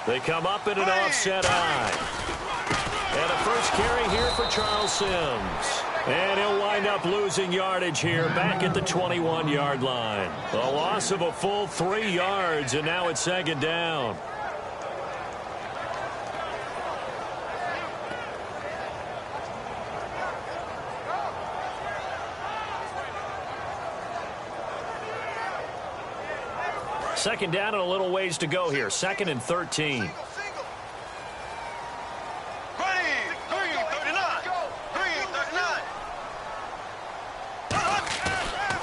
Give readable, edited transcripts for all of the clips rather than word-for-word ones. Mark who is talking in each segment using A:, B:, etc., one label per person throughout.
A: They come up in an offset eye. And a first carry here for Charles Sims. And he'll wind up losing yardage here back at the 21-yard line. A loss of a full 3 yards, and now it's second down. Second down and a little ways to go here. 2nd and 13.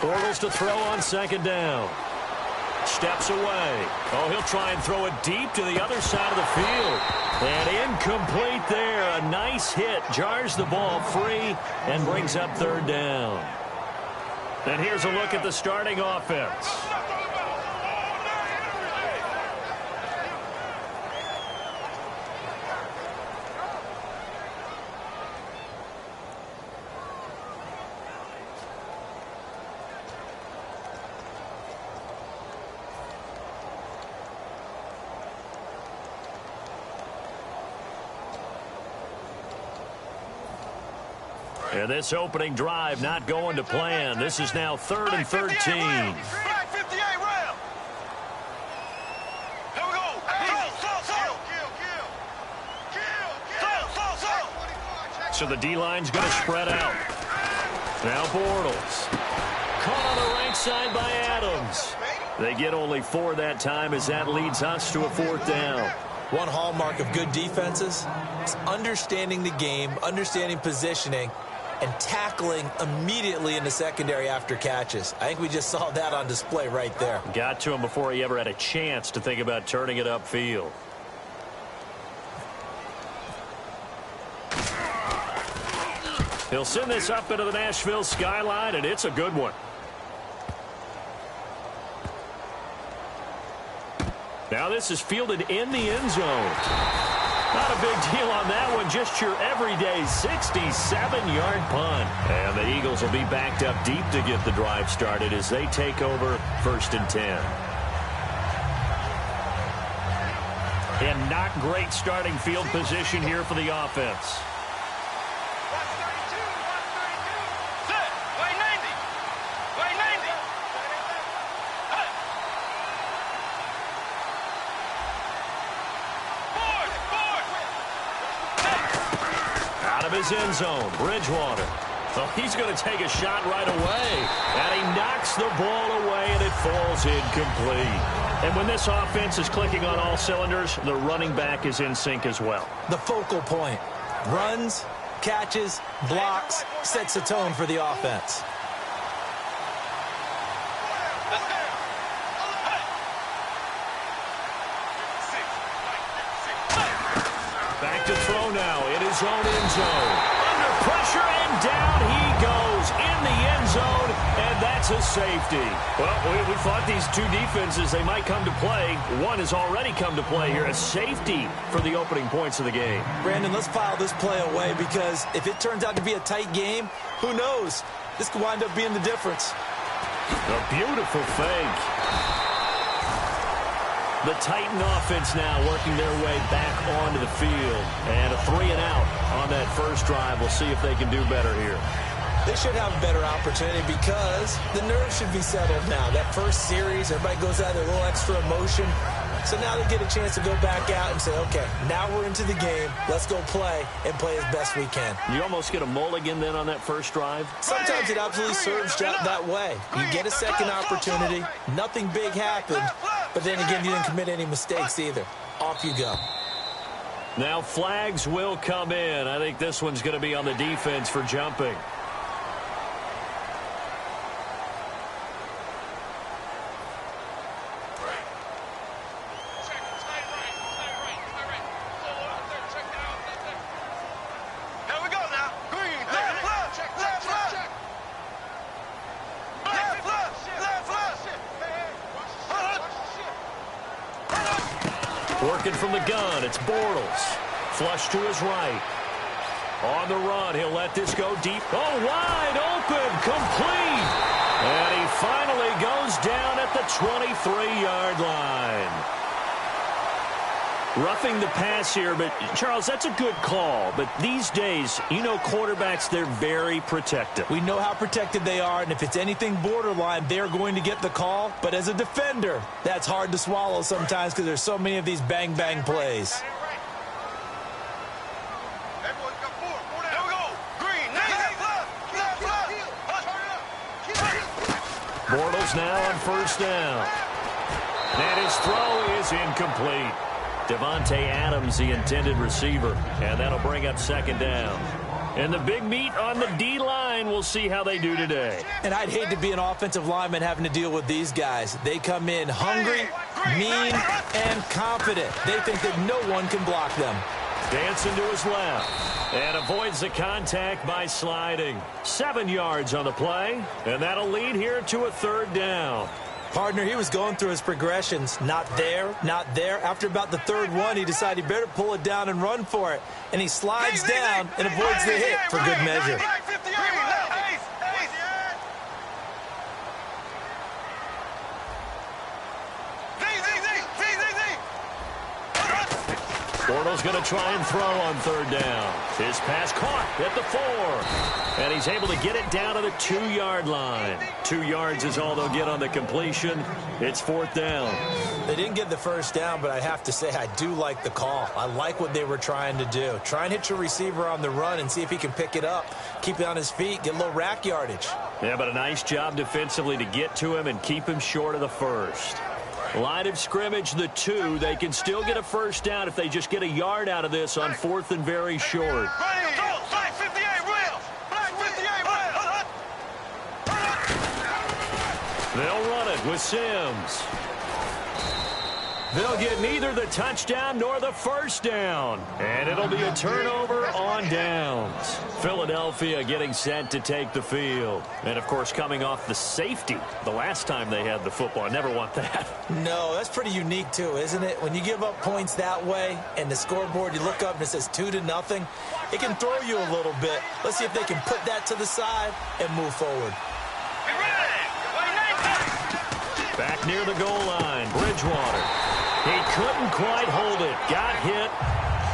A: Bortles to throw on second down. Steps away. Oh, he'll try and throw it deep to the other side of the field. And incomplete there. A nice hit. Jars the ball free and brings up third down. And here's a look at the starting offense. And this opening drive not going to plan. This is now 3rd and 13. So the D-line's going to spread out. Now Bortles. Caught on the right side by Adams. They get only 4 that time as that leads us to a 4th down.
B: One hallmark of good defenses is understanding the game, understanding positioning, and tackling immediately in the secondary after catches. I think we just saw that on display right there.
A: Got to him before he ever had a chance to think about turning it upfield. He'll send this up into the Nashville skyline, and it's a good one. Now this is fielded in the end zone. Not a big deal on that one, just your everyday 67-yard punt. And the Eagles will be backed up deep to get the drive started as they take over 1st and 10. And not great starting field position here for the offense. His end zone, Bridgewater. Oh, he's going to take a shot right away. And he knocks the ball away, and it falls incomplete. And when this offense is clicking on all cylinders, the running back is in sync as well.
B: The focal point. Runs, catches, blocks, sets the tone for the offense.
A: Back to throw now in his own end zone. Under pressure, and down he goes in the end zone, and that's a safety. Well, we thought these two defenses, they might come to play. One has already come to play here, a safety for the opening points of the game.
B: Brandon, let's file this play away because if it turns out to be a tight game, who knows? This could wind up being the difference.
A: A beautiful fake. The Titan offense now working their way back onto the field. And a 3-and-out on that first drive. We'll see if they can do better here.
B: They should have a better opportunity because the nerves should be settled now. That first series, everybody goes out with a little extra emotion. So now they get a chance to go back out and say, okay, now we're into the game. Let's go play and play as best we can.
A: You almost get a mulligan then on that first drive?
B: Sometimes it absolutely serves that way. You get a second opportunity. Nothing big happened. But then again, you didn't commit any mistakes either. Off you go.
A: Now flags will come in. I think this one's going to be on the defense for jumping. Working from the gun, it's Bortles. Flush to his right. On the run, he'll let this go deep. Oh, wide open, complete. And he finally goes down at the 23-yard line. Roughing the pass here, but, Charles, that's a good call. But these days, you know quarterbacks, they're very protective.
B: We know how protected they are, and if it's anything borderline, they're going to get the call. But as a defender, that's hard to swallow sometimes because there's so many of these bang-bang plays.
A: Bortles now on first down. And his throw is incomplete. Devontae Adams, the intended receiver. And that'll bring up second down. And the big meat on the D-line, we'll see how they do today.
B: And I'd hate to be an offensive lineman having to deal with these guys. They come in hungry, mean, and confident. They think that no one can block them.
A: Dancing to his left. And avoids the contact by sliding. 7 yards on the play. And that'll lead here to a third down.
B: Partner, he was going through his progressions. Not there, not there. After about the third one, he decided he better pull it down and run for it. And he slides down and avoids the hit for good measure.
A: Bortles going to try and throw on third down. His pass caught at the 4. And he's able to get it down to the 2-yard line. 2 yards is all they'll get on the completion. It's fourth down.
B: They didn't get the first down, but I have to say I do like the call. I like what they were trying to do. Try and hit your receiver on the run and see if he can pick it up. Keep it on his feet, get a little rack yardage.
A: Yeah, but a nice job defensively to get to him and keep him short of the first. Line of scrimmage, the 2. They can still get a first down if they just get a yard out of this on fourth and very short. They'll run it with Sims. They'll get neither the touchdown nor the first down. And it'll be a turnover on downs. Philadelphia getting set to take the field. And, of course, coming off the safety the last time they had the football. I never want that.
B: No, that's pretty unique, too, isn't it? When you give up points that way and the scoreboard, you look up and it says 2-0, it can throw you a little bit. Let's see if they can put that to the side and move forward.
A: Back near the goal line, Bridgewater. He couldn't quite hold it. Got hit.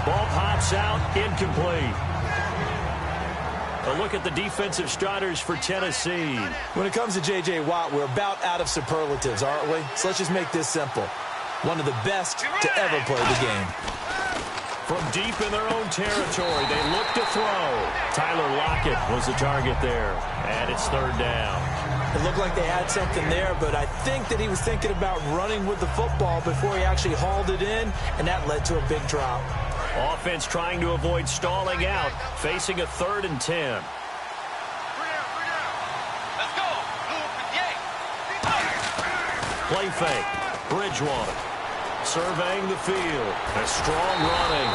A: Ball pops out. Incomplete. A look at the defensive starters for Tennessee.
B: When it comes to J.J. Watt, we're about out of superlatives, aren't we? So let's just make this simple. One of the best to ever play the game.
A: From deep in their own territory, they look to throw. Tyler Lockett was the target there. And it's third down.
B: It looked like they had something there, but I think that he was thinking about running with the football before he actually hauled it in, and that led to a big drop.
A: Offense trying to avoid stalling out, facing a 3rd and 10.
C: Let's go.
A: Play fake. Bridgewater surveying the field. A strong running.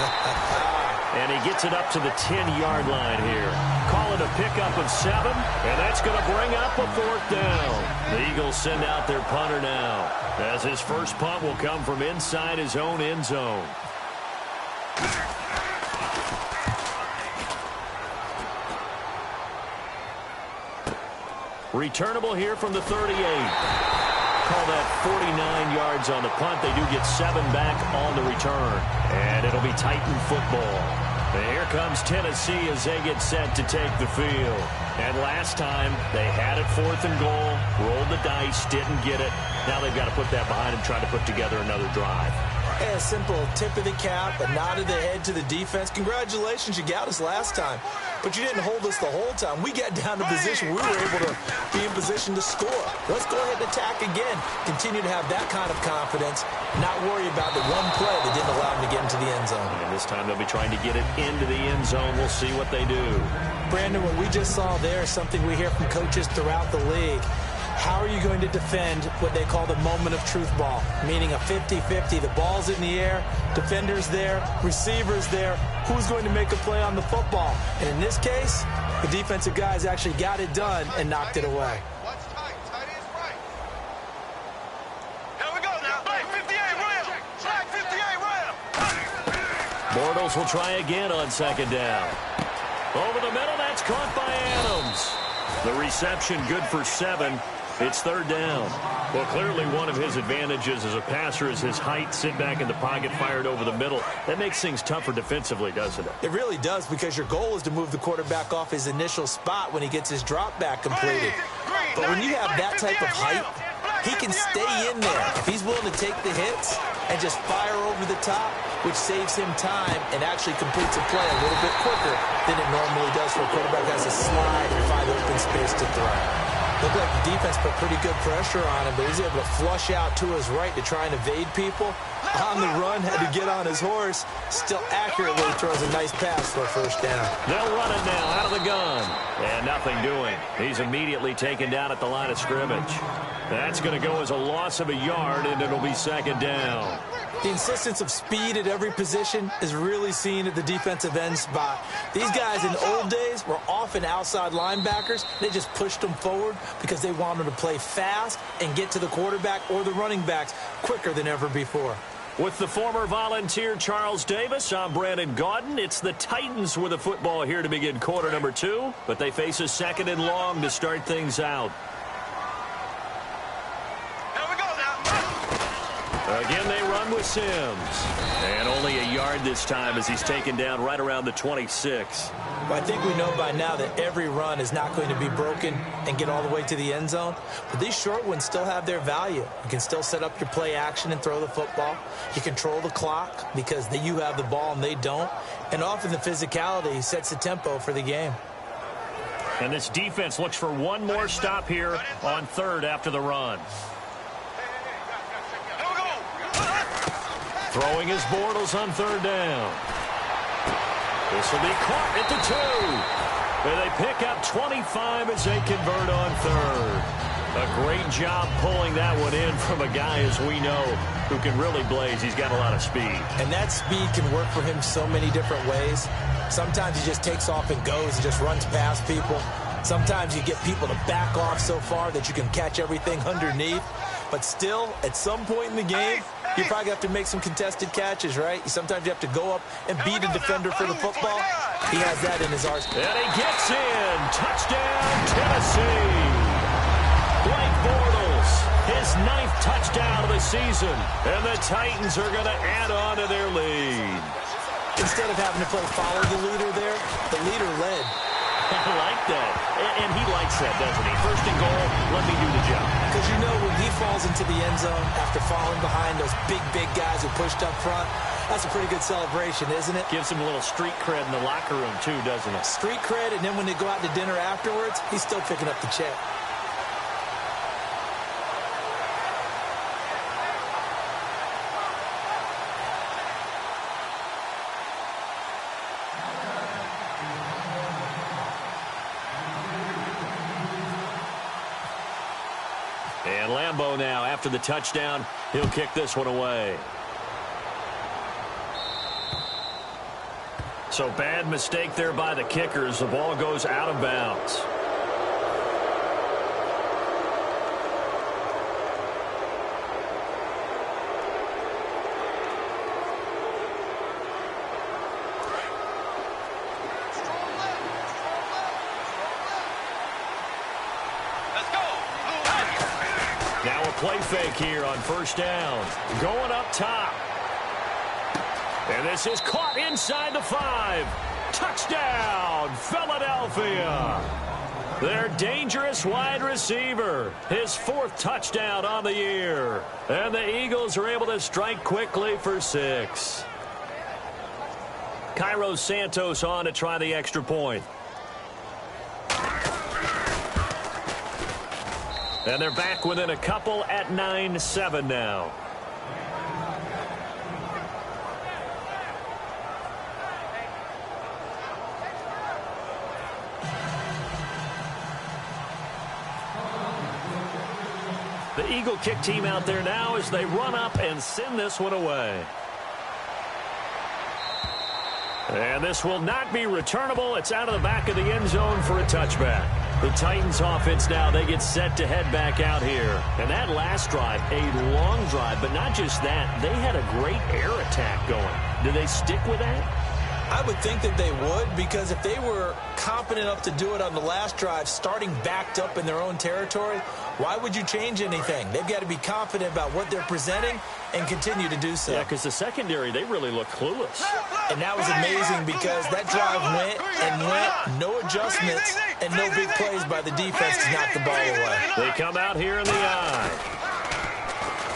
A: And he gets it up to the 10-yard line here. Call it a pickup of 7, and that's going to bring up a 4th down. The Eagles send out their punter now, as his first punt will come from inside his own end zone. Returnable here from the 38. Call that 49 yards on the punt. They do get 7 back on the return. And it'll be Titan football. And here comes Tennessee as they get set to take the field. And last time, they had it 4th and goal, rolled the dice, didn't get it. Now they've got to put that behind them, try to put together another drive.
B: A simple tip of the cap, a nod of the head to the defense. Congratulations, you got us last time. But you didn't hold us the whole time. We got down to position. We were able to be in position to score. Let's go ahead and attack again. Continue to have that kind of confidence. Not worry about the one play that didn't allow them to get into the end zone.
A: And this time they'll be trying to get it into the end zone. We'll see what they do.
B: Brandon, what we just saw there is something we hear from coaches throughout the league. How are you going to defend what they call the moment of truth ball, meaning a 50-50? The ball's in the air, defenders there, receivers there. Who's going to make a play on the football? And in this case, the defensive guys actually got it done and knocked it away.
A: Bortles will try again on 2nd down. Over the middle, that's caught by Adams. The reception good for 7. It's third down. Well, clearly one of his advantages as a passer is his height. Sit back in the pocket, fired over the middle. That makes things tougher defensively, doesn't it?
B: It really does, because your goal is to move the quarterback off his initial spot when he gets his drop back completed. But when you have that type of height, he can stay in there if he's willing to take the hits and just fire over the top, which saves him time and actually completes a play a little bit quicker than it normally does for a quarterback who has to slide and find open space to throw. Looked like the defense put pretty good pressure on him, but he's able to flush out to his right to try and evade people. On the run, had to get on his horse. Still accurately throws a nice pass for a first down.
A: They'll run it now out of the gun. And nothing doing. He's immediately taken down at the line of scrimmage. That's going to go as a loss of a yard, and it'll be second down.
B: The insistence of speed at every position is really seen at the defensive end spot. These guys in the old days were often outside linebackers. They just pushed them forward because they wanted to play fast and get to the quarterback or the running backs quicker than ever before.
A: With the former Volunteer Charles Davis, I'm Brandon Gaudin. It's the Titans with the football here to begin quarter number 2, but they face a second and long to start things out. Again, they run with Sims. And only a yard this time as he's taken down right around the 26.
B: Well, I think we know by now that every run is not going to be broken and get all the way to the end zone. But these short ones still have their value. You can still set up your play action and throw the football. You control the clock because you have the ball and they don't. And often the physicality sets the tempo for the game.
A: And this defense looks for one more stop here on third after the run. Throwing his Bortles on third down. This will be caught at the 2. And they pick up 25 as they convert on third. A great job pulling that one in from a guy, as we know, who can really blaze. He's got a lot of speed.
B: And that speed can work for him so many different ways. Sometimes he just takes off and goes and just runs past people. Sometimes you get people to back off so far that you can catch everything underneath. But still, at some point in the game, you probably have to make some contested catches, right? Sometimes you have to go up and beat a defender for the football. He has that in his arsenal.
A: And he gets in. Touchdown, Tennessee. Blake Bortles, his 9th touchdown of the season. And the Titans are going to add on to their lead.
B: Instead of having to play follow the leader there, the leader led.
A: I like that. And he likes that, doesn't he? First and goal, let me do the job.
B: Because you know when he falls into the end zone after falling behind those big guys who pushed up front, that's a pretty good celebration, isn't it?
A: Gives him a little street cred in the locker room, too, doesn't it?
B: Street cred, and then when they go out to dinner afterwards, he's still picking up the check.
A: And Lambeau now, after the touchdown, he'll kick this one away. So bad mistake there by the kickers. The ball goes out of bounds. Play fake here on first down. Going up top. And this is caught inside the 5. Touchdown, Philadelphia. Their dangerous wide receiver. His 4th touchdown on the year. And the Eagles are able to strike quickly for 6. Cairo Santos on to try the extra point. And they're back within a couple at 9-7 now. The Eagle kick team out there now as they run up and send this one away. And this will not be returnable. It's out of the back of the end zone for a touchback. The Titans offense now, they get set to head back out here. And that last drive, a long drive, but not just that. They had a great air attack going. Do they stick with that?
B: I would think that they would, because if they were competent enough to do it on the last drive, starting backed up in their own territory, why would you change anything? They've got to be confident about what they're presenting and continue to do so.
A: Yeah, because the secondary, they really look clueless.
B: And that was amazing because that drive went and went, no adjustments, and no big plays by the defense to knock the ball away.
A: They come out here in the eye.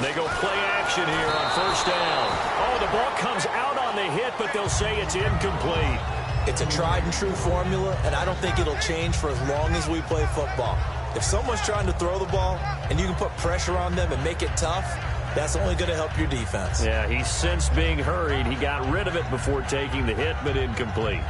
A: They go play action here on first down. Oh, the ball comes out on the hit, but they'll say it's incomplete.
B: It's a tried-and-true formula, and I don't think it'll change for as long as we play football. If someone's trying to throw the ball and you can put pressure on them and make it tough, that's only going to help your defense.
A: Yeah, he sensed being hurried. He got rid of it before taking the hit, but incomplete.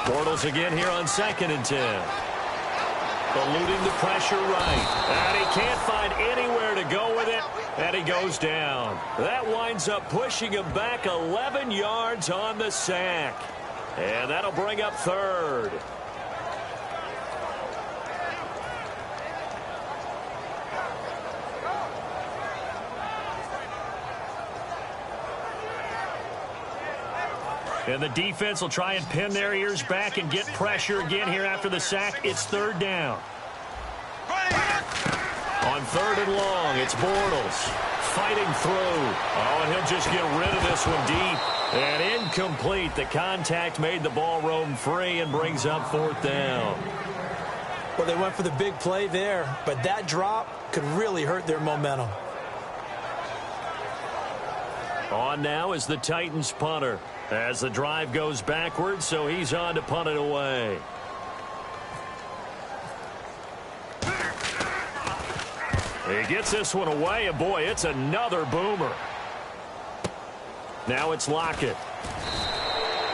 A: Bortles again here on 2nd and 10. Eluding the pressure right. And he can't find anywhere to go with it. And he goes down. That winds up pushing him back 11 yards on the sack. And that'll bring up 3rd. And the defense will try and pin their ears back and get pressure again here after the sack. It's 3rd down. On 3rd and long, it's Bortles fighting through. Oh, and he'll just get rid of this one deep. And incomplete. The contact made the ball roam free and brings up 4th down.
B: Well, they went for the big play there, but that drop could really hurt their momentum.
A: On now is the Titans punter as the drive goes backwards, so he's on to punt it away. He gets this one away, and boy, it's another boomer. Now it's Lockett.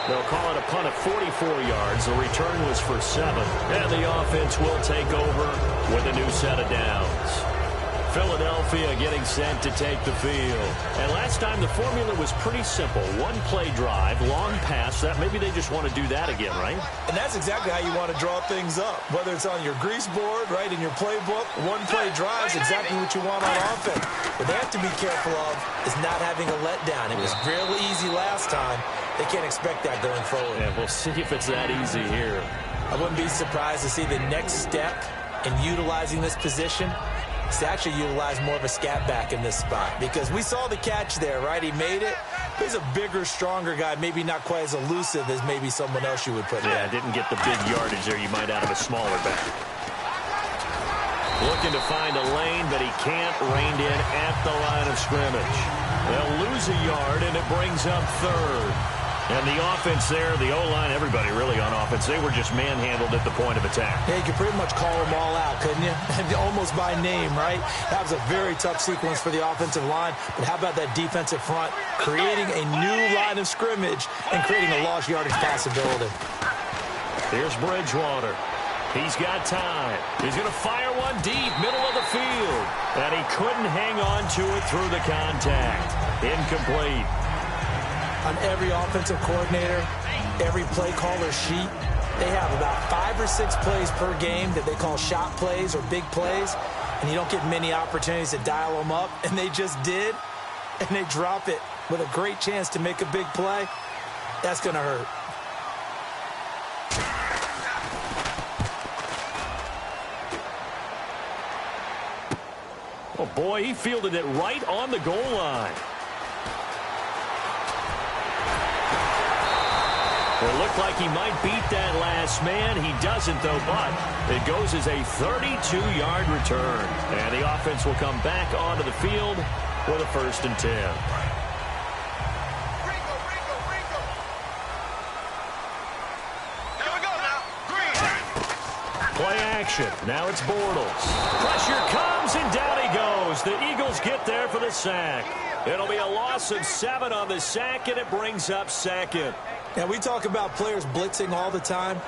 A: They'll call it a punt of 44 yards. The return was for 7. And the offense will take over with a new set of downs. Philadelphia getting set to take the field. And last time the formula was pretty simple. One-play drive, long pass. That maybe they just want to do that again, right?
B: And that's exactly how you want to draw things up. Whether it's on your grease board, right, in your playbook, one-play drive is exactly what you want on offense. What they have to be careful of is not having a letdown. It was real easy last time. They can't expect that going forward.
A: Yeah, we'll see if it's that easy here.
B: I wouldn't be surprised to see the next step in utilizing this position to actually utilize more of a scat back in this spot, because we saw the catch there, right? He made it. He's a bigger, stronger guy, maybe not quite as elusive as maybe someone else you would put in.
A: Yeah, didn't get the big yardage there you might out of a smaller back. Looking to find a lane, but he can't. Reined in at the line of scrimmage. They'll lose a yard, and it brings up 3rd. And the offense there, the O-line, everybody really on offense, they were just manhandled at the point of attack.
B: Yeah, you could pretty much call them all out, couldn't you? Almost by name, right? That was a very tough sequence for the offensive line. But how about that defensive front creating a new line of scrimmage and creating a lost yardage possibility?
A: Here's Bridgewater. He's got time. He's going to fire one deep, middle of the field. And he couldn't hang on to it through the contact. Incomplete.
B: On every offensive coordinator, every play caller sheet, they have about 5 or 6 plays per game that they call shot plays or big plays, and you don't get many opportunities to dial them up, and they just did, and they drop it with a great chance to make a big play. That's going to hurt.
A: Oh, boy, he fielded it right on the goal line. It looked like he might beat that last man. He doesn't, though, but it goes as a 32-yard return. And the offense will come back onto the field with a 1st and 10.
C: Here we go now.
A: Play action. Now it's Bortles. Pressure comes, and down he goes. The Eagles get there for the sack. It'll be a loss of 7 on the sack, and it brings up 2nd.
B: Now, we talk about players blitzing all the time.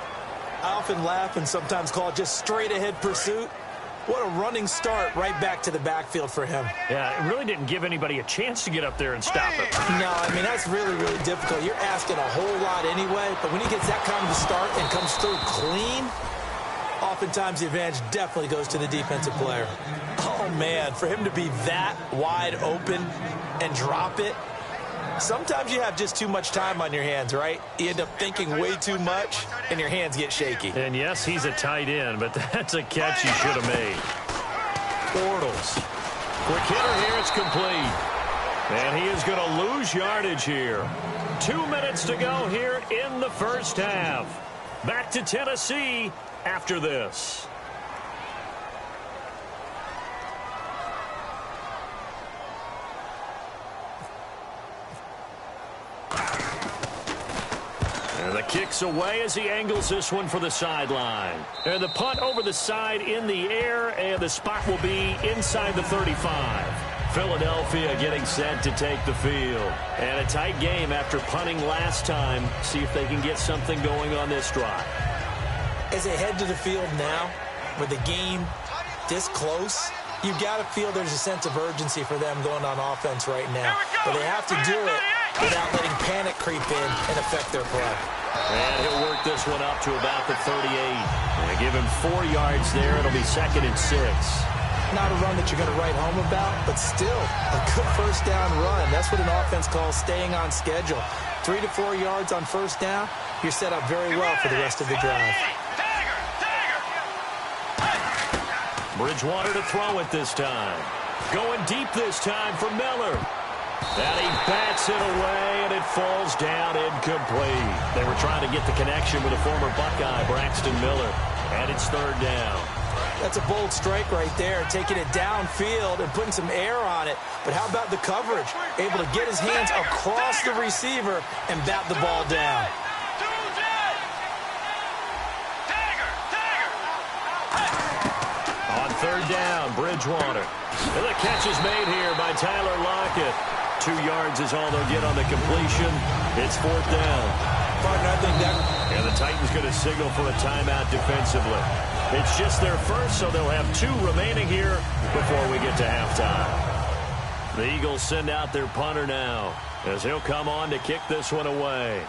B: I often laugh and sometimes call it just straight-ahead pursuit. What a running start right back to the backfield for him.
A: Yeah, it really didn't give anybody a chance to get up there and stop it.
B: No, I mean, that's really, really difficult. You're asking a whole lot anyway, but when he gets that kind of a start and comes through clean, oftentimes the advantage definitely goes to the defensive player. Oh, man, for him to be that wide open and drop it, sometimes you have just too much time on your hands, right? You end up thinking way too much, and your hands get shaky.
A: And yes, he's a tight end, but that's a catch he should have made. Bortles. Quick hitter here, it's complete. And he is going to lose yardage here. 2 minutes to go here in the first half. Back to Tennessee after this. And the kick's away as he angles this one for the sideline. And the punt over the side in the air, and the spot will be inside the 35. Philadelphia getting set to take the field. And a tight game after punting last time. See if they can get something going on this drive.
B: As they head to the field now, with the game this close, you've got to feel there's a sense of urgency for them going on offense right now. But they have to do it without letting panic creep in and affect their play.
A: And he'll work this one up to about the 38. And give him 4 yards there. It'll be 2nd and 6.
B: Not a run that you're going to write home about, but still a good first down run. That's what an offense calls staying on schedule. 3 to 4 yards on first down, you're set up very well for the rest of the drive.
A: Bridgewater to throw it this time. Going deep this time for Miller. And he bats it away, and it falls down incomplete. They were trying to get the connection with a former Buckeye, Braxton Miller. And it's 3rd down.
B: That's a bold strike right there, taking it downfield and putting some air on it. But how about the coverage? Able to get his hands across the receiver and bat the ball down.
A: On 3rd down, Bridgewater. And the catch is made here by Tyler Lockett. 2 yards is all they'll get on the completion. It's 4th down.
B: Partner, I think that...
A: And the Titans going to signal for a timeout defensively. It's just their first, so they'll have 2 remaining here before we get to halftime. The Eagles send out their punter now as he'll come on to kick this one away.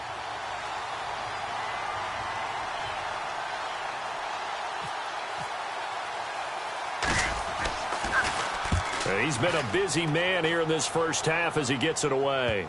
A: He's been a busy man here in this first half as he gets it away.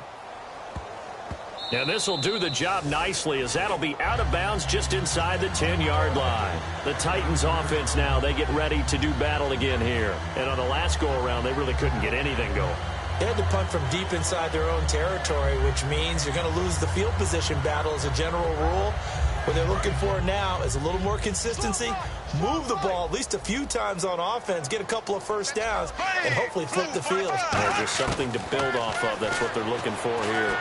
A: And this will do the job nicely as that'll be out of bounds just inside the 10-yard line. The Titans offense now, they get ready to do battle again here. And on the last go-around, they really couldn't get anything going.
B: They had to punt from deep inside their own territory, which means you're going to lose the field position battle as a general rule. What they're looking for now is a little more consistency, move the ball at least a few times on offense, get a couple of first downs, and hopefully flip the field.
A: There's just something to build off of. That's what they're looking for here.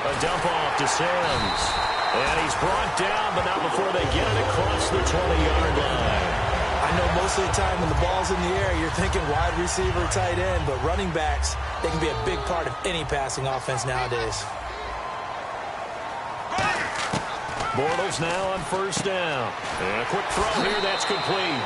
A: A dump off to Sims. And he's brought down, but not before they get it across the 20-yard line.
B: I know most of the time when the ball's in the air, you're thinking wide receiver, tight end, but running backs, they can be a big part of any passing offense nowadays.
A: Bortles now on first down. And a quick throw here, that's complete.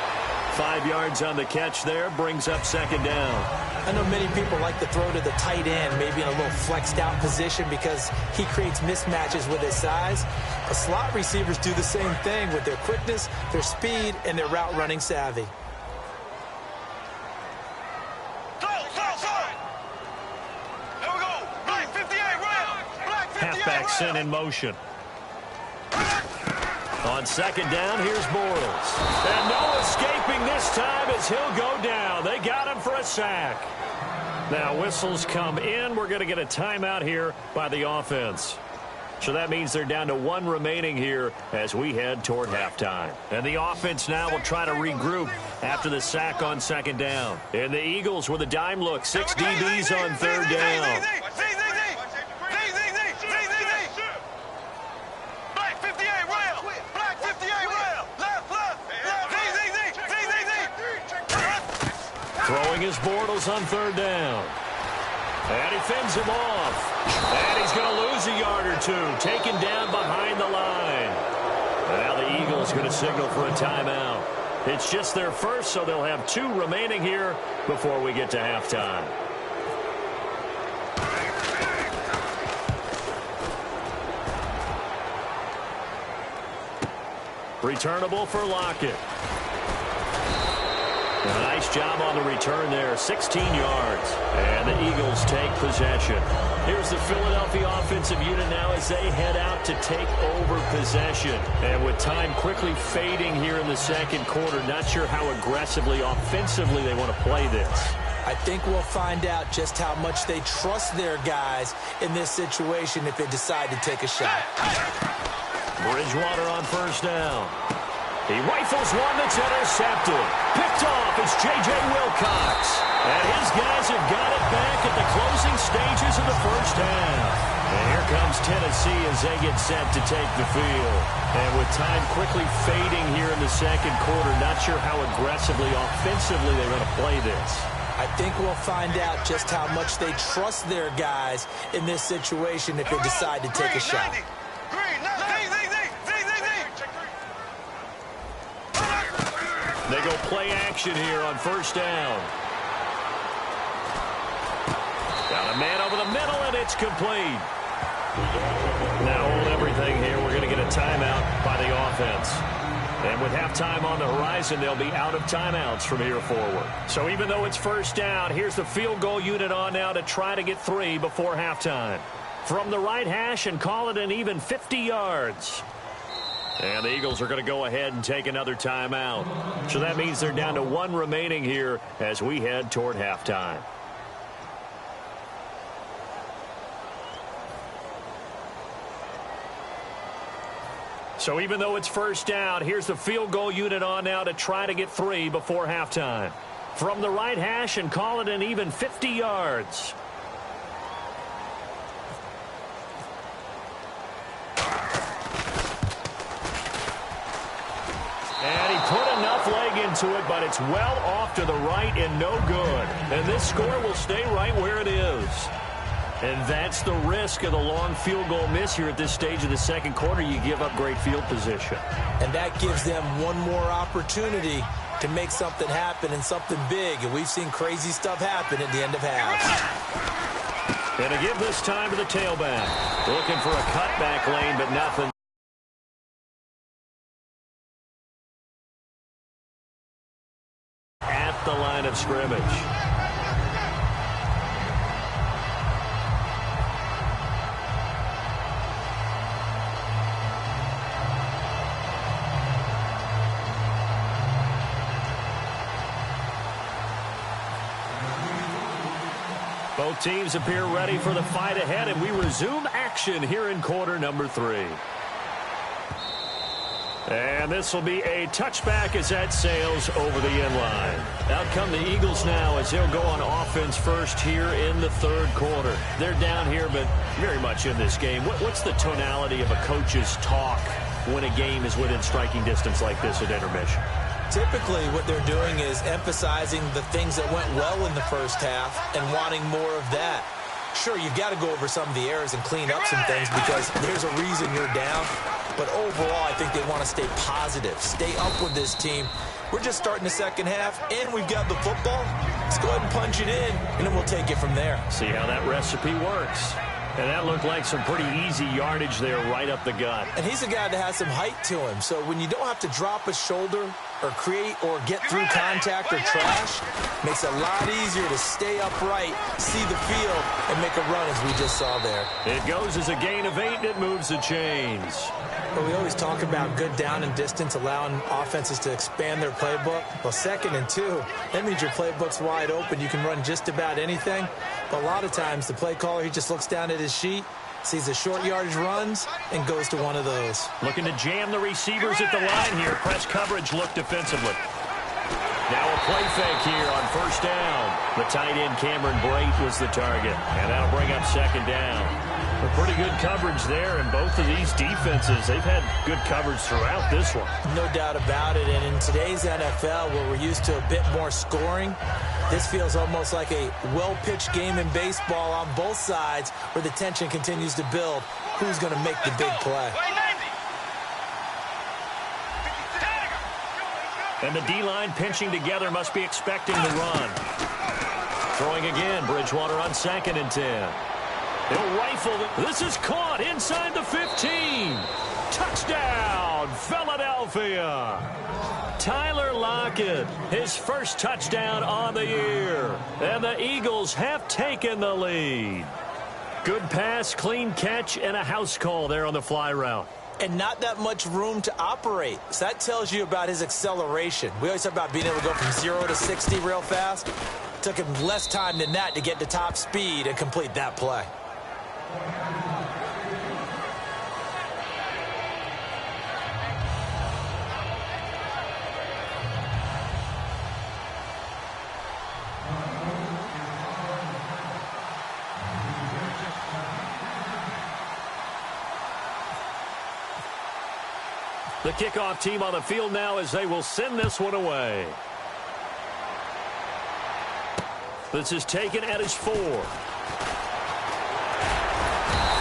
A: 5 yards on the catch there, brings up 2nd down.
B: I know many people like to throw to the tight end, maybe in a little flexed out position because he creates mismatches with his size. But slot receivers do the same thing with their quickness, their speed, and their route running savvy.
A: Halfback sent in motion. On 2nd down, here's Bortles. And no escaping this time as he'll go down. They got him for a sack. Now whistles come in. We're going to get a timeout here by the offense. So that means they're down to 1 remaining here as we head toward halftime. And the offense now will try to regroup after the sack on 2nd down. And the Eagles with a dime look. 6 DBs on 3rd down. Throwing his Bortles on 3rd down. And he fends him off. And he's going to lose a yard or 2. Taken down behind the line. Now the Eagles going to signal for a timeout. It's just their first, so they'll have 2 remaining here before we get to halftime. Returnable for Lockett. A nice job on the return there, 16 yards. And the Eagles take possession. Here's the Philadelphia offensive unit now as they head out to take over possession. And with time quickly fading here in the second quarter, not sure how aggressively, offensively they want to play this.
B: I think we'll find out just how much they trust their guys in this situation if they decide to take a shot.
A: Bridgewater on first down. He rifles one that's intercepted. Picked off is J.J. Wilcox. And his guys have got it back at the closing stages of the first half. And here comes Tennessee as they get set to take the field. And with time quickly fading here in the second quarter, not sure how aggressively, offensively they're going to play this.
B: I think we'll find out just how much they trust their guys in this situation if they decide to take a shot.
A: They go play action here on first down. Got a man over the middle, and it's complete. Now hold everything here. We're going to get a timeout by the offense. And with halftime on the horizon, they'll be out of timeouts from here forward. So even though it's first down, here's the field goal unit on now to try to get 3 before halftime. From the right hash and call it an even 50 yards. And the Eagles are going to go ahead and take another timeout. So that means they're down to 1 remaining here as we head toward halftime. So even though it's first down, here's the field goal unit on now to try to get 3 before halftime. From the right hash and call it an even 50 yards. And he put enough leg into it, but it's well off to the right and no good. And this score will stay right where it is. And that's the risk of the long field goal miss here at this stage of the second quarter. You give up great field position.
B: And that gives them one more opportunity to make something happen and something big. And we've seen crazy stuff happen at the end of halves.
A: And to give this time to the tailback. Looking for a cutback lane, but nothing. At the line of scrimmage. Both teams appear ready for the fight ahead, and we resume action here in quarter number 3. And this will be a touchback as that sails over the end line. Out come the Eagles now as they'll go on offense first here in the third quarter. They're down here, but very much in this game. What's the tonality of a coach's talk when a game is within striking distance like this at intermission?
B: Typically, what they're doing is emphasizing the things that went well in the first half and wanting more of that. Sure, you've got to go over some of the errors and clean up some things because there's a reason you're down. But overall, I think they want to stay positive, stay up with this team. We're just starting the second half, and we've got the football. Let's go ahead and punch it in, and then we'll take it from there.
A: See how that recipe works. And that looked like some pretty easy yardage there right up the gut.
B: And he's a guy that has some height to him. So when you don't have to drop a shoulder or create or get through contact or trash, makes it a lot easier to stay upright, see the field, and make a run as we just saw there.
A: It goes as a gain of 8, and it moves the chains.
B: But we always talk about good down and distance, allowing offenses to expand their playbook. Well, 2nd and 2, that means your playbook's wide open. You can run just about anything. But a lot of times, the play caller, he just looks down at his sheet, sees the short yardage runs, and goes to one of those.
A: Looking to jam the receivers at the line here. Press coverage look defensively. Now a play fake here on first down. The tight end, Cameron Brate, was the target. And that'll bring up 2nd down. Pretty good coverage there, and both of these defenses, they've had good coverage throughout this one.
B: No doubt about it, and in today's NFL, where we're used to a bit more scoring, this feels almost like a well-pitched game in baseball on both sides where the tension continues to build. Who's going to make the big play?
A: And the D-line pinching together must be expecting the run. Throwing again, Bridgewater on 2nd and 10. He'll rifle. This is caught inside the 15. Touchdown, Philadelphia. Tyler Lockett, his first touchdown on the year. And the Eagles have taken the lead. Good pass, clean catch, and a house call there on the fly route.
B: And not that much room to operate. So that tells you about his acceleration. We always talk about being able to go from 0 to 60 real fast. Took him less time than that to get to top speed and complete that play.
A: The kickoff team on the field now as they will send this one away. This is taken at his 4.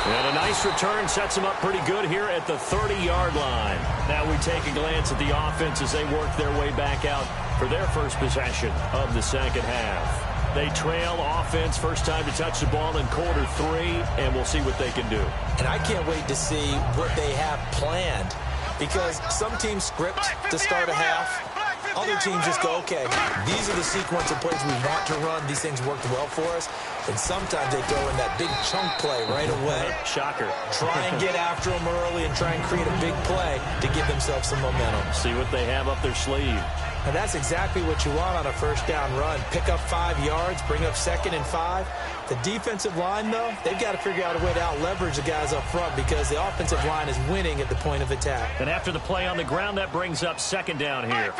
A: And a nice return sets him up pretty good here at the 30-yard line. Now we take a glance at the offense as they work their way back out for their first possession of the second half. They trail offense, first time to touch the ball in quarter 3, and we'll see what they can do.
B: And I can't wait to see what they have planned, because some teams script to start a half. Other teams just go, okay, these are the sequence of plays we want to run. These things worked well for us. And sometimes they throw in that big chunk play right away.
A: Shocker.
B: Try and get after them early and try and create a big play to give themselves some momentum.
A: See what they have up their sleeve.
B: And that's exactly what you want on a first down run. Pick up 5 yards, bring up 2nd and 5. The defensive line, though, they've got to figure out a way to out-leverage the guys up front because the offensive line is winning at the point of attack.
A: And after the play on the ground, that brings up 2nd down here.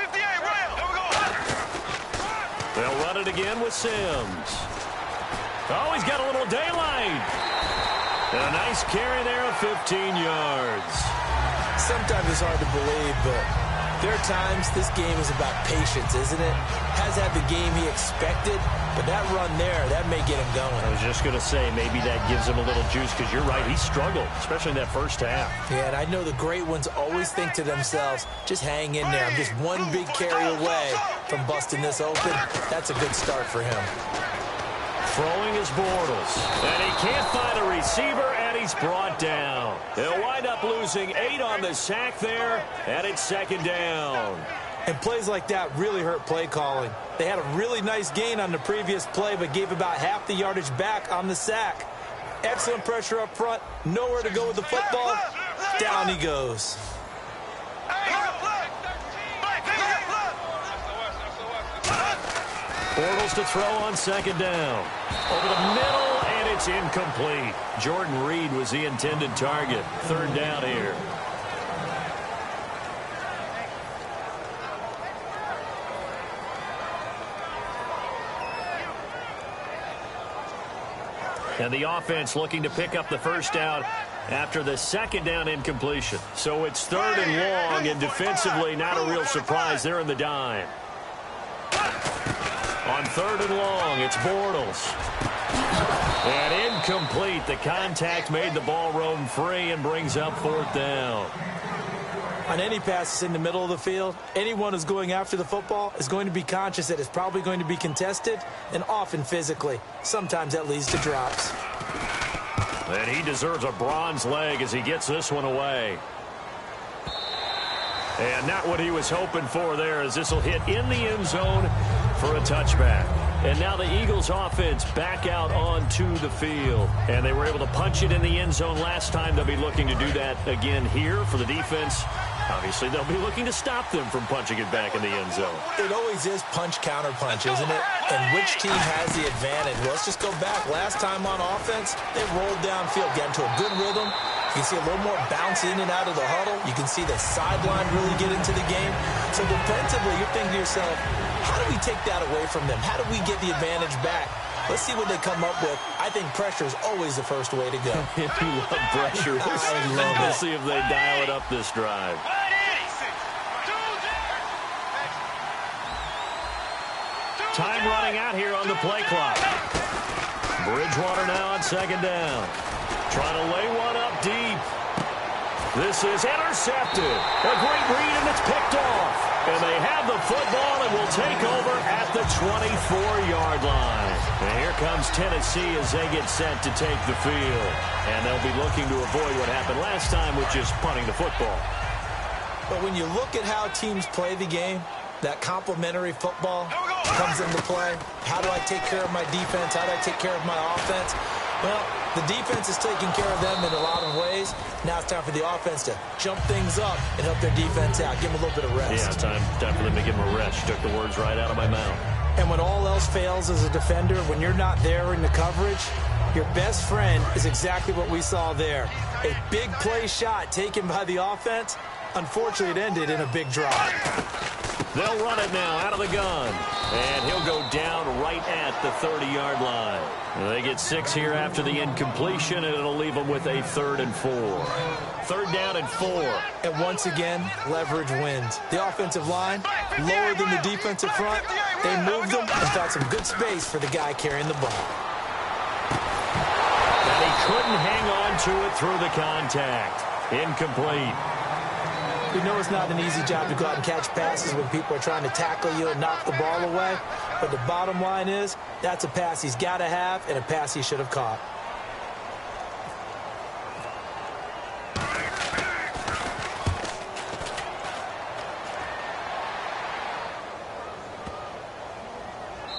A: They'll run it again with Sims. Oh, he's got a little daylight. And a nice carry there of 15 yards.
B: Sometimes it's hard to believe, but there are times this game is about patience, isn't it? Has had the game he expected, but that run there, that may get him going.
A: I was just going to say, maybe that gives him a little juice, because you're right, he struggled, especially in that first half.
B: Yeah, and I know the great ones always think to themselves, just hang in there. I'm just one big carry away from busting this open. That's a good start for him.
A: Throwing is Bortles, and he can't find a receiver, and he's brought down. He'll wind up losing 8 on the sack there, and it's 2nd down.
B: And plays like that really hurt play calling. They had a really nice gain on the previous play, but gave about half the yardage back on the sack. Excellent pressure up front, nowhere to go with the football. Down he goes.
A: Bortles to throw on 2nd down. Over the middle, and it's incomplete. Jordan Reed was the intended target. 3rd down here. And the offense looking to pick up the first down after the 2nd down incompletion. So it's 3rd and long, and defensively not a real surprise. They're in the dime. On 3rd and long, it's Bortles. And incomplete. The contact made the ball roam free and brings up 4th down.
B: On any passes in the middle of the field, anyone who's going after the football is going to be conscious that it's probably going to be contested, and often physically. Sometimes that leads to drops.
A: And he deserves a bronze leg as he gets this one away. And not what he was hoping for there, as this will hit in the end zone for a touchback. And now the Eagles offense back out onto the field. And they were able to punch it in the end zone last time. They'll be looking to do that again here for the defense. Obviously, they'll be looking to stop them from punching it back in the end zone.
B: It always is punch-counter-punch, isn't it? And which team has the advantage? Well, let's just go back. Last time on offense, they rolled downfield, got into a good rhythm. You can see a little more bounce in and out of the huddle. You can see the sideline really get into the game. So defensively, you're thinking to yourself, how do we take that away from them? How do we get the advantage back? Let's see what they come up with. I think pressure is always the first way to go.
A: If you love pressure,
B: I love it.
A: We'll see if they dial it up this drive. Time running out here on the play clock. Bridgewater now on 2nd down. Trying to lay one up deep. This is intercepted. A great read, and it's picked off. And they have the football and will take over at the 24-yard line. And here comes Tennessee as they get set to take the field. And they'll be looking to avoid what happened last time, which is punting the football.
B: But when you look at how teams play the game, that complementary football comes into play. How do I take care of my defense? How do I take care of my offense? Well, the defense is taking care of them in a lot of ways. Now it's time for the offense to jump things up and help their defense out. Give them a little bit of rest.
A: Yeah, time for them to give them a rest. You took the words right out of my mouth.
B: And when all else fails as a defender, when you're not there in the coverage, your best friend is exactly what we saw there. A big play shot taken by the offense. Unfortunately, it ended in a big drop.
A: They'll run it now out of the gun. And he'll go down right at the 30-yard line. They get 6 here after the incompletion, and it'll leave them with a 3rd and 4. 3rd down and 4.
B: And once again, leverage wins. The offensive line, lower than the defensive front. They moved them and found some good space for the guy carrying the ball.
A: And he couldn't hang on to it through the contact. Incomplete.
B: We know it's not an easy job to go out and catch passes when people are trying to tackle you and knock the ball away. But the bottom line is, that's a pass he's got to have and a pass he should have caught.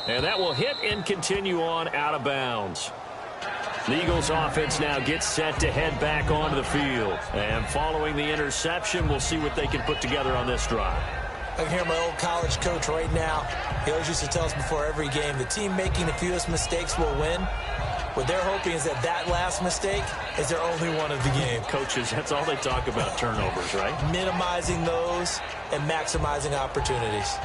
A: And that will hit and continue on out of bounds. The Eagles offense now gets set to head back onto the field. And following the interception, we'll see what they can put together on this drive.
B: I can hear my old college coach right now. He always used to tell us before every game, the team making the fewest mistakes will win. What they're hoping is that last mistake is their only one of the game.
A: Coaches, that's all they talk about, turnovers, right?
B: Minimizing those and maximizing opportunities.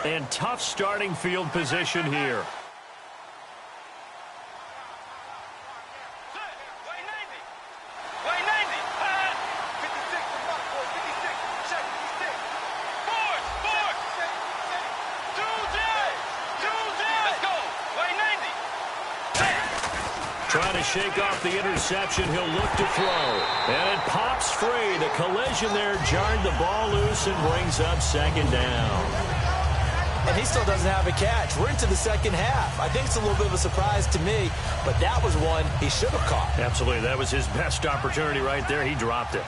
A: And tough starting field position here. Trying to shake off the interception. He'll look to throw. And it pops free. The collision there jarred the ball loose and brings up second down.
B: And he still doesn't have a catch. We're into the second half. I think it's a little bit of a surprise to me, but that was one he should have caught.
A: Absolutely. That was his best opportunity right there. He dropped it.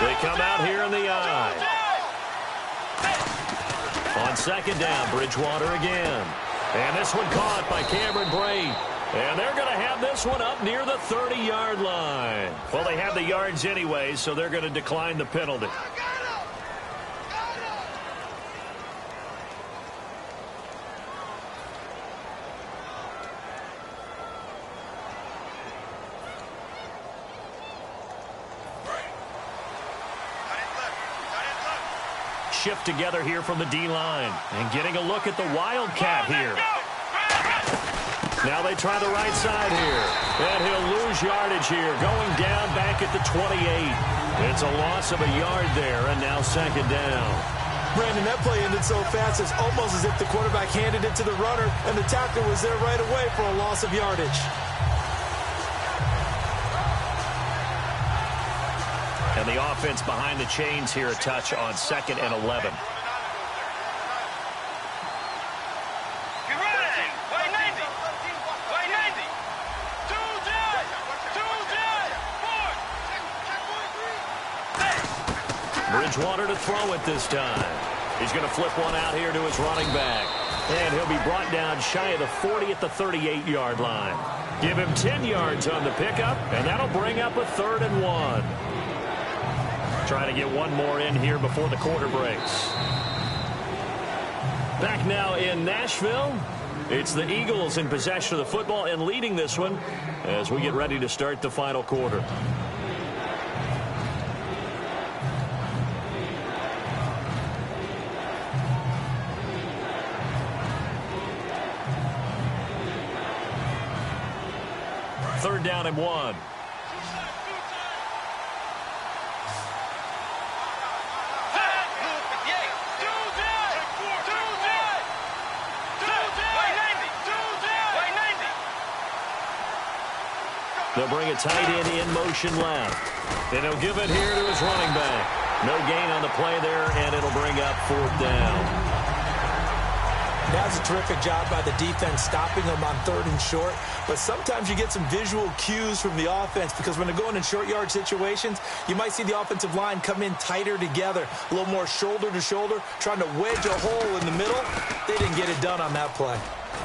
A: They come out here in the eye. On second down, Bridgewater again. And this one caught by Cameron Brate. And they're going to have this one up near the 30-yard line. Well, they have the yards anyway, so they're going to decline the penalty. Shift together here from the D-line. And getting a look at the Wildcat here. Now they try the right side here. And he'll lose yardage here. Going down back at the 28. It's a loss of a yard there, and now second down.
B: Brandon, that play ended so fast, it's almost as if the quarterback handed it to the runner, and the tackler was there right away for a loss of yardage.
A: And the offense behind the chains here, a touch on 2nd and 11. Bridgewater to throw it this time. He's going to flip one out here to his running back. And he'll be brought down shy of the 40 at the 38-yard line. Give him 10 yards on the pickup, and that'll bring up a 3rd and 1. Trying to get one more in here before the quarter breaks. Back now in Nashville. It's the Eagles in possession of the football and leading this one as we get ready to start the final quarter. Third down and 1. They'll bring a tight end in motion left. And he'll give it here to his running back. No gain on the play there, and it'll bring up 4th down.
B: That's a terrific job by the defense stopping them on 3rd and short. But sometimes you get some visual cues from the offense because when they're going in short yard situations, you might see the offensive line come in tighter together, a little more shoulder to shoulder, trying to wedge a hole in the middle. They didn't get it done on that play.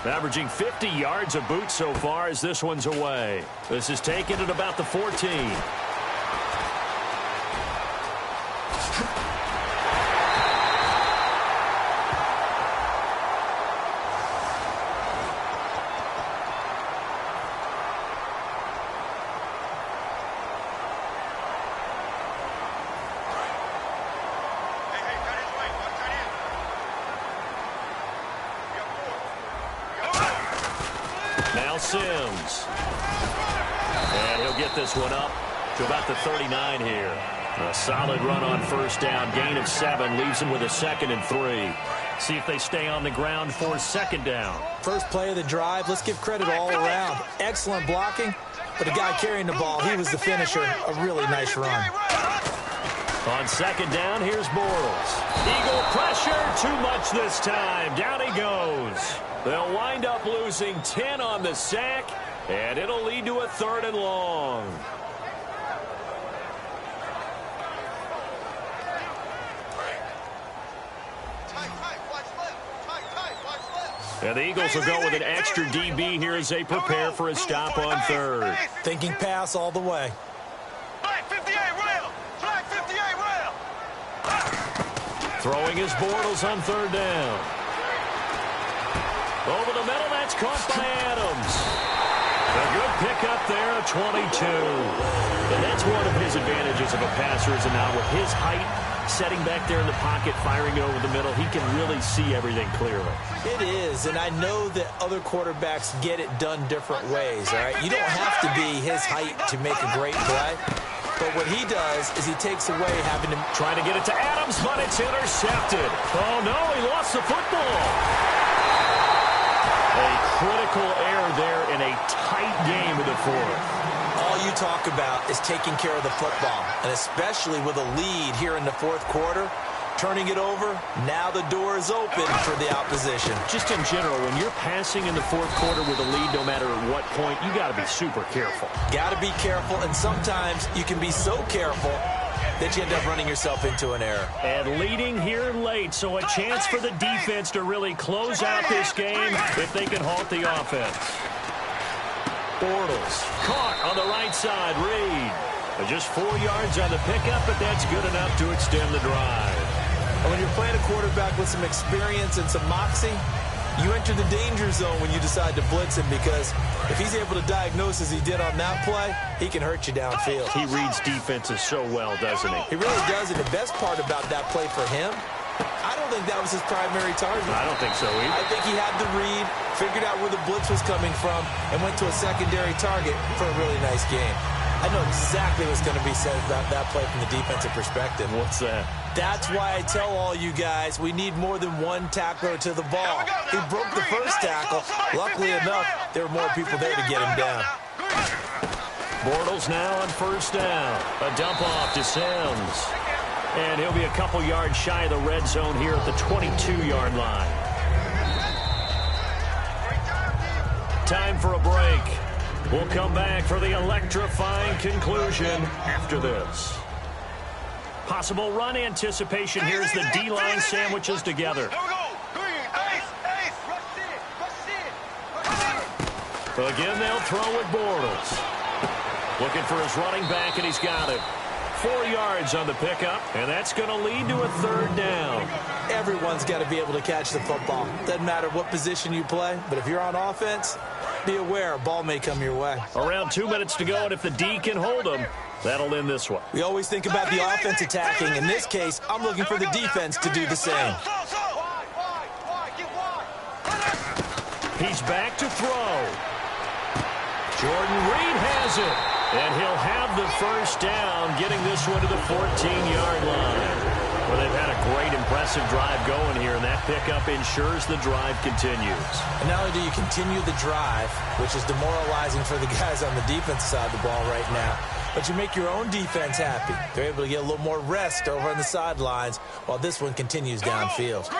A: Averaging 50 yards a boot so far as this one's away. This is taken at about the 14. Sims. And he'll get this one up to about the 39 here. A solid run on 1st down. Gain of 7 leaves him with a 2nd and 3. See if they stay on the ground for 2nd down.
B: First play of the drive. Let's give credit all around. Excellent blocking, but the guy carrying the ball, he was the finisher. A really nice run.
A: On 2nd down, here's Bortles. Eagle pressure, too much this time. Down he goes. They'll wind up losing 10 on the sack, and it'll lead to a 3rd and long. And the Eagles will go with an extra DB here as they prepare for a stop on 3rd.
B: Thinking pass all the way.
A: Throwing his Bortles on 3rd down. Over the middle, that's caught by Adams. A good pickup there, a 22. And that's one of his advantages of a passer, is now with his height, setting back there in the pocket, firing it over the middle, he can really see everything clearly.
B: It is, and I know that other quarterbacks get it done different ways, all right? You don't have to be his height to make a great play. But what he does is he takes away having to...
A: Trying to get it to Adams, but it's intercepted. Oh, no, he lost the football. A critical error there in a tight game in the fourth.
B: All you talk about is taking care of the football, and especially with a lead here in the fourth quarter, turning it over, now the door is open for the opposition.
A: Just in general, when you're passing in the fourth quarter with a lead, no matter at what point, you got to be super careful.
B: Got to be careful, and sometimes you can be so careful that you end up running yourself into an error.
A: And leading here late, so a chance for the defense to really close out this game if they can halt the offense. Bortles caught on the right side. Reed. Just 4 yards on the pickup, but that's good enough to extend the drive.
B: And when you're playing a quarterback with some experience and some moxie, you enter the danger zone when you decide to blitz him, because if he's able to diagnose as he did on that play, he can hurt you downfield.
A: He reads defenses so well, doesn't he?
B: He really does, and the best part about that play for him, I don't think that was his primary target.
A: I don't think so either.
B: I think he had the read, figured out where the blitz was coming from, and went to a secondary target for a really nice game. I know exactly what's going to be said about that play from the defensive perspective.
A: What's that?
B: That's why I tell all you guys we need more than one tackler to the ball. He broke the first tackle. Luckily enough, there were more people there to get him down.
A: Bortles now on first down. A dump off to Sims. And he'll be a couple yards shy of the red zone here at the 22-yard line. Time for a break. We'll come back for the electrifying conclusion after this. Possible run anticipation. Here's the D-line sandwiches together. Again, they'll throw with Bortles. Looking for his running back, and he's got it. 4 yards on the pickup, and that's going to lead to a third down.
B: Everyone's got to be able to catch the football. Doesn't matter what position you play, but if you're on offense, be aware a ball may come your way.
A: Around 2 minutes to go, and if the D can hold them, that'll end this one.
B: We always think about the offense attacking. In this case, I'm looking for the defense to do the same.
A: He's back to throw. Jordan Reed has it. And he'll have the first down, getting this one to the 14-yard line. Well, they've had a great, impressive drive going here, and that pickup ensures the drive continues.
B: And not only do you continue the drive, which is demoralizing for the guys on the defensive side of the ball right now, but you make your own defense happy. They're able to get a little more rest over on the sidelines while this one continues downfield.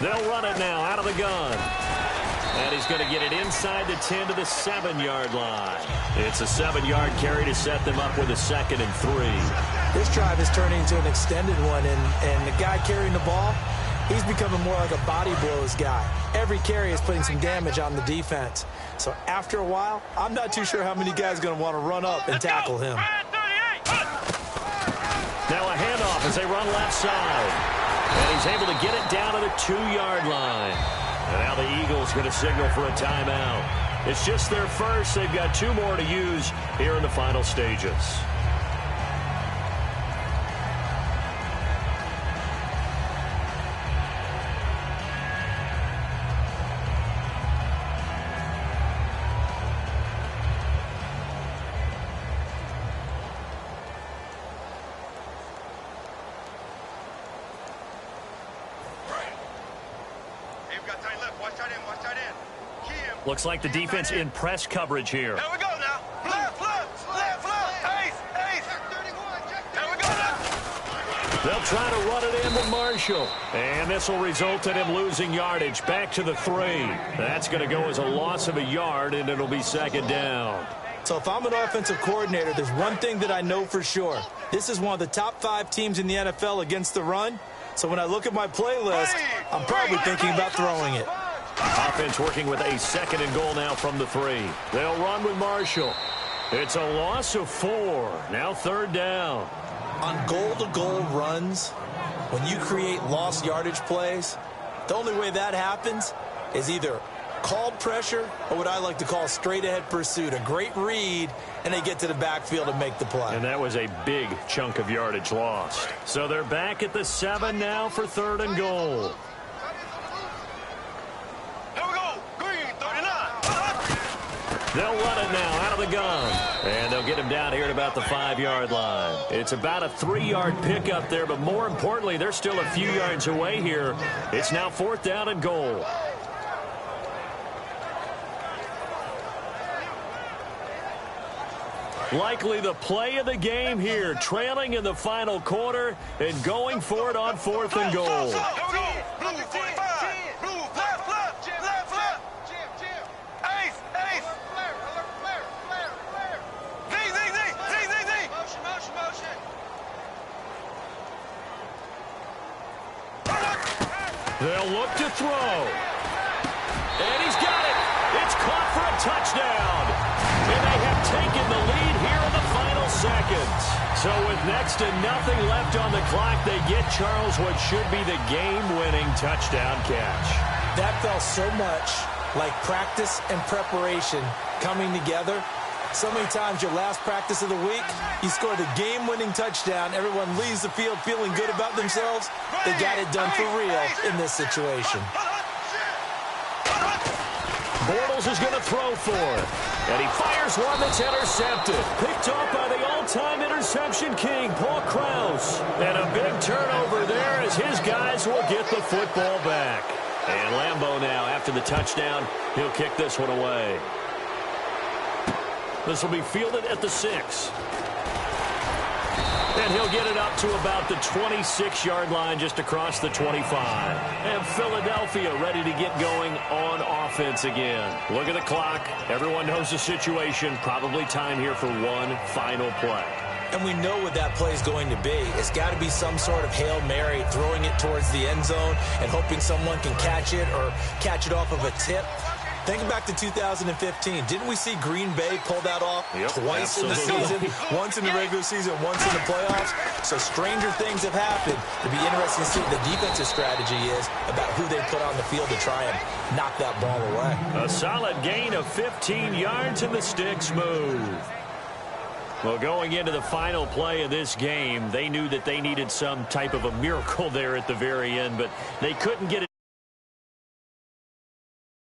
A: They'll run it now out of the gun. And he's going to get it inside the 10 to the 7-yard line. It's a 7-yard carry to set them up with a 2nd and 3.
B: This drive is turning into an extended one, and the guy carrying the ball, he's becoming more like a body blows guy. Every carry is putting some damage on the defense. So after a while, I'm not too sure how many guys are going to want to run up and tackle him.
A: Now a handoff as they run left side. And he's able to get it down to the 2-yard line. And now the Eagles going to signal for a timeout. It's just their first. They've got 2 more to use here in the final stages. Looks like the defense in press coverage here.
C: There we go now. Left. Ace. There we go now.
A: They'll try to run it in with Marshall. And this will result in him losing yardage back to the 3. That's going to go as a loss of a yard, and it'll be 2nd down.
B: So if I'm an offensive coordinator, there's one thing that I know for sure. This is one of the top 5 teams in the NFL against the run. So when I look at my playlist, I'm probably thinking about throwing it.
A: Offense working with a 2nd and goal now from the 3. They'll run with Marshall. It's a loss of 4. Now 3rd down.
B: On goal-to-goal runs, when you create lost yardage plays, the only way that happens is either Called pressure, or what I like to call straight-ahead pursuit. A great read, and they get to the backfield and make the play.
A: And that was a big chunk of yardage lost. So they're back at the 7 now for 3rd and goal.
C: Here we go. Green, 39.
A: They'll run it now out of the gun. And they'll get him down here at about the 5-yard line. It's about a 3-yard pickup there, but more importantly, they're still a few yards away here. It's now 4th down and goal. Likely the play of the game here, trailing in the final quarter and going for it on 4th and goal.
C: Here we go. Blue, 45. Blue, left. Ace. Z. Motion.
A: They'll look to throw. And he's got it. It's caught for a touchdown. And they have taken the lead here in the final seconds. So with next to nothing left on the clock, they get Charles what should be the game-winning touchdown catch.
B: That felt so much like practice and preparation coming together. So many times your last practice of the week, you score the game-winning touchdown. Everyone leaves the field feeling good about themselves. They got it done for real in this situation.
A: Bortles is going to throw for it. And he fires one that's intercepted. Picked off by the all-time interception king, Paul Krause. And a big turnover there as his guys will get the football back. And Lambeau now, after the touchdown, he'll kick this one away. This will be fielded at the 6. And he'll get it up to about the 26-yard line just across the 25. And Philadelphia ready to get going on offense again. Look at the clock. Everyone knows the situation. Probably time here for one final play.
B: And we know what that play is going to be. It's got to be some sort of Hail Mary, throwing it towards the end zone and hoping someone can catch it or catch it off of a tip. Think back to 2015. Didn't we see Green Bay pull that off twice in the season? Once in the regular season, once in the playoffs. So stranger things have happened. It'll be interesting to see what the defensive strategy is about who they put on the field to try and knock that ball away.
A: A solid gain of 15 yards and the sticks move. Well, going into the final play of this game, they knew that they needed some type of a miracle there at the very end, but they couldn't get it